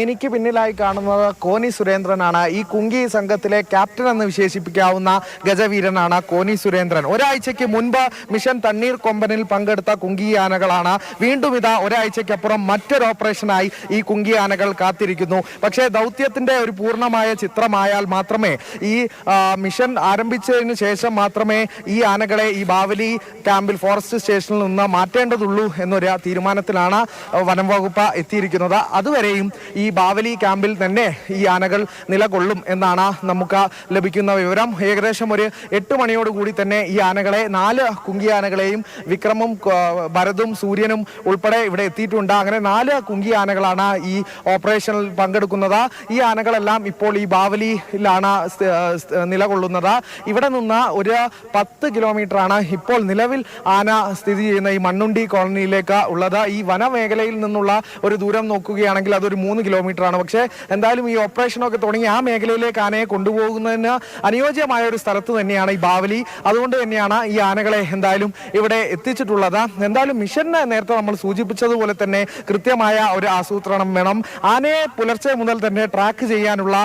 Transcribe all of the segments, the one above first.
എനിക്ക് പിന്നിലായി കാണുന്നത് കോന്നി സുരേന്ദ്രനാണ്. ഈ കുങ്കി സംഘത്തിലെ ക്യാപ്റ്റൻ എന്ന് വിശേഷിപ്പിക്കാവുന്ന ഗജവീരനാണ് കോന്നി സുരേന്ദ്രൻ. ഒരാഴ്ചയ്ക്ക് മുൻപ് മിഷൻ തണ്ണീർ കൊമ്പനിൽ പങ്കെടുത്ത കുങ്കി ആനകളാണ്. വീണ്ടും ഇതാ ഒരാഴ്ചയ്ക്കപ്പുറം മറ്റൊരു ഓപ്പറേഷനായി ഈ കുങ്കി ആനകൾ കാത്തിരിക്കുന്നു. പക്ഷേ ദൗത്യത്തിന്റെ ഒരു പൂർണ്ണമായ ചിത്രമായാൽ മാത്രമേ ഈ മിഷൻ ആരംഭിച്ചതിന് ശേഷം മാത്രമേ ഈ ആനകളെ ഈ ബാവലി ക്യാമ്പിൽ ഫോറസ്റ്റ് സ്റ്റേഷനിൽ നിന്ന് മാറ്റേണ്ടതുള്ളൂ എന്നൊരു തീരുമാനത്തിലാണ് വനം വകുപ്പ് എത്തിയിരിക്കുന്നത്. അതുവരെയും ഈ ബാവലി ക്യാമ്പിൽ തന്നെ ഈ ആനകൾ നിലകൊള്ളും എന്നാണ് നമുക്ക് ലഭിക്കുന്ന വിവരം. ഏകദേശം ഒരു 8 മണിയോടുകൂടി തന്നെ ഈ ആനകളെ 4 കുങ്കി ആനകളെയും വിക്രമും ഭരതും സൂര്യനും ഉൾപ്പെടെ ഇവിടെ എത്തിയിട്ടുണ്ട്. അങ്ങനെ 4 കുങ്കി ആനകളാണ് ഈ ഓപ്പറേഷനിൽ പങ്കെടുക്കുന്നത്. ഈ ആനകളെല്ലാം ഇപ്പോൾ ഈ ബാവലിയിലാണ് നിലകൊള്ളുന്നത്. ഇവിടെ നിന്ന് ഒരു 10 കിലോമീറ്ററാണ് ഇപ്പോൾ നിലവിൽ ആന സ്ഥിതി ചെയ്യുന്ന ഈ മണ്ണുണ്ടി കോളനിയിലേക്ക് ഉള്ളത്. ഈ വനമേഖലയിൽ നിന്നുള്ള ഒരു ദൂരം നോക്കുകയാണെങ്കിൽ അതൊരു 3 കിലോമീറ്റർ ആണ്. പക്ഷേ എന്തായാലും ഈ ഓപ്പറേഷനൊക്കെ തുടങ്ങി ആ മേഖലയിലേക്ക് ആനയെ കൊണ്ടുപോകുന്നതിന് അനുയോജ്യമായ ഒരു സ്ഥലത്ത് തന്നെയാണ് ഈ ബാവലി. അതുകൊണ്ട് തന്നെയാണ് ഈ ആനകളെ എന്തായാലും ഇവിടെ എത്തിച്ചിട്ടുള്ളത്. എന്തായാലും മിഷന് നേരത്തെ നമ്മൾ സൂചിപ്പിച്ചതുപോലെ തന്നെ കൃത്യമായ ഒരു ആസൂത്രണം വേണം. ആനയെ പുലർച്ചെ മുതൽ തന്നെ ട്രാക്ക് ചെയ്യാനുള്ള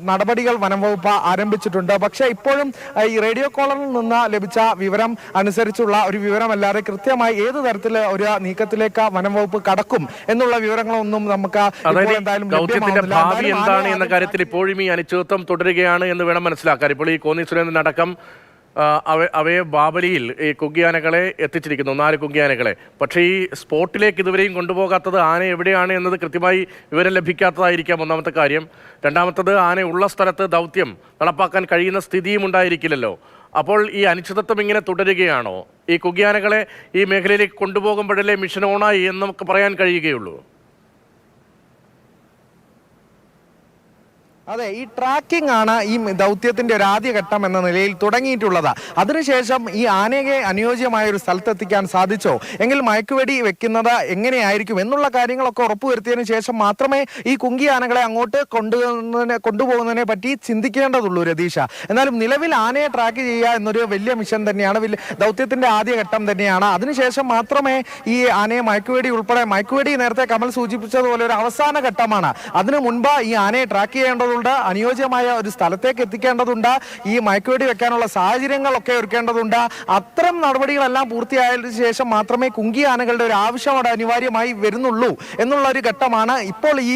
നടപടികൾ വനം വകുപ്പ് ആരംഭിച്ചിട്ടുണ്ട്. പക്ഷേ ഇപ്പോഴും ഈ റേഡിയോ കോളറിൽ നിന്ന് ലഭിച്ച വിവരം അനുസരിച്ചുള്ള ഒരു വിവരമല്ലാതെ കൃത്യമായി ഏത് തരത്തിലെ ഒരു നീക്കത്തിലേക്ക് വനം വകുപ്പ് കടക്കും എന്നുള്ള വിവരങ്ങളൊന്നും നമുക്ക് എന്തായാലും ഭാവി എന്താണ് എന്ന കാര്യത്തിൽ ഇപ്പോഴും ഈ അനിശ്ചിതത്വം തുടരുകയാണ് എന്ന് വേണം മനസ്സിലാക്കാൻ. ഇപ്പോൾ ഈ കോന്നി സുരേന്ദ്രൻ അടക്കം അവയെ ബാവലിയിൽ ഈ കുങ്കിയാനകളെ എത്തിച്ചിരിക്കുന്നു, 4 കുങ്കിയാനകളെ. പക്ഷേ ഈ സ്പോട്ടിലേക്ക് ഇതുവരെയും കൊണ്ടുപോകാത്തത് ആന എവിടെയാണ് എന്നത് കൃത്യമായി വിവരം ലഭിക്കാത്തതായിരിക്കാം ഒന്നാമത്തെ കാര്യം. രണ്ടാമത്തത് ആന ഉള്ള സ്ഥലത്ത് ദൗത്യം നടപ്പാക്കാൻ കഴിയുന്ന സ്ഥിതിയും ഉണ്ടായിരിക്കില്ലല്ലോ. അപ്പോൾ ഈ അനിശ്ചിതത്വം ഇങ്ങനെ തുടരുകയാണോ? ഈ കുങ്കിയാനകളെ ഈ മേഖലയിലേക്ക് കൊണ്ടുപോകുമ്പോഴല്ലേ മിഷൻ ഓണായി എന്ന് നമുക്ക് പറയാൻ കഴിയുകയുള്ളൂ? അതെ, ഈ ട്രാക്കിംഗ് ആണ് ഈ ദൗത്യത്തിന്റെ ഒരു ആദ്യഘട്ടം എന്ന നിലയിൽ തുടങ്ങിയിട്ടുള്ളത്. അതിനുശേഷം ഈ ആനയെ അനുയോജ്യമായ ഒരു സ്ഥലത്തെത്തിക്കാൻ സാധിച്ചോ, എങ്കിൽ മയക്കുവെടി വെക്കുന്നത് എങ്ങനെയായിരിക്കും എന്നുള്ള കാര്യങ്ങളൊക്കെ ഉറപ്പുവരുത്തിയതിനു ശേഷം മാത്രമേ ഈ കുങ്കി ആനകളെ അങ്ങോട്ട് കൊണ്ടുപോകുന്നതിനെ പറ്റി ചിന്തിക്കേണ്ടതുള്ളൂ രതീഷ. എന്നാലും നിലവിൽ ആനയെ ട്രാക്ക് ചെയ്യുക എന്നൊരു വലിയ മിഷൻ തന്നെയാണ്, ദൗത്യത്തിന്റെ ആദ്യഘട്ടം തന്നെയാണ്. അതിനുശേഷം മാത്രമേ ഈ ആനയെ മയക്കുവെടി ഉൾപ്പെടെ, മയക്കുവെടി നേരത്തെ കമൽ സൂചിപ്പിച്ചതുപോലെ ഒരു അവസാന ഘട്ടമാണ്. അതിനു മുൻപ് ഈ ആനയെ ട്രാക്ക് ചെയ്യേണ്ടതുണ്ട്, അനുയോജ്യമായ ഒരു സ്ഥലത്തേക്ക് എത്തിക്കേണ്ടതുണ്ട്, ഈ മയക്കുവെടി വെക്കാനുള്ള സാഹചര്യങ്ങളൊക്കെ ഒരുക്കേണ്ടതുണ്ട്. അത്തരം നടപടികളെല്ലാം പൂർത്തിയായതിനു ശേഷം മാത്രമേ കുങ്കി ആനകളുടെ ഒരു ആവശ്യം അവിടെ അനിവാര്യമായി വരുന്നുള്ളൂ എന്നുള്ള ഒരു ഘട്ടമാണ് ഇപ്പോൾ ഈ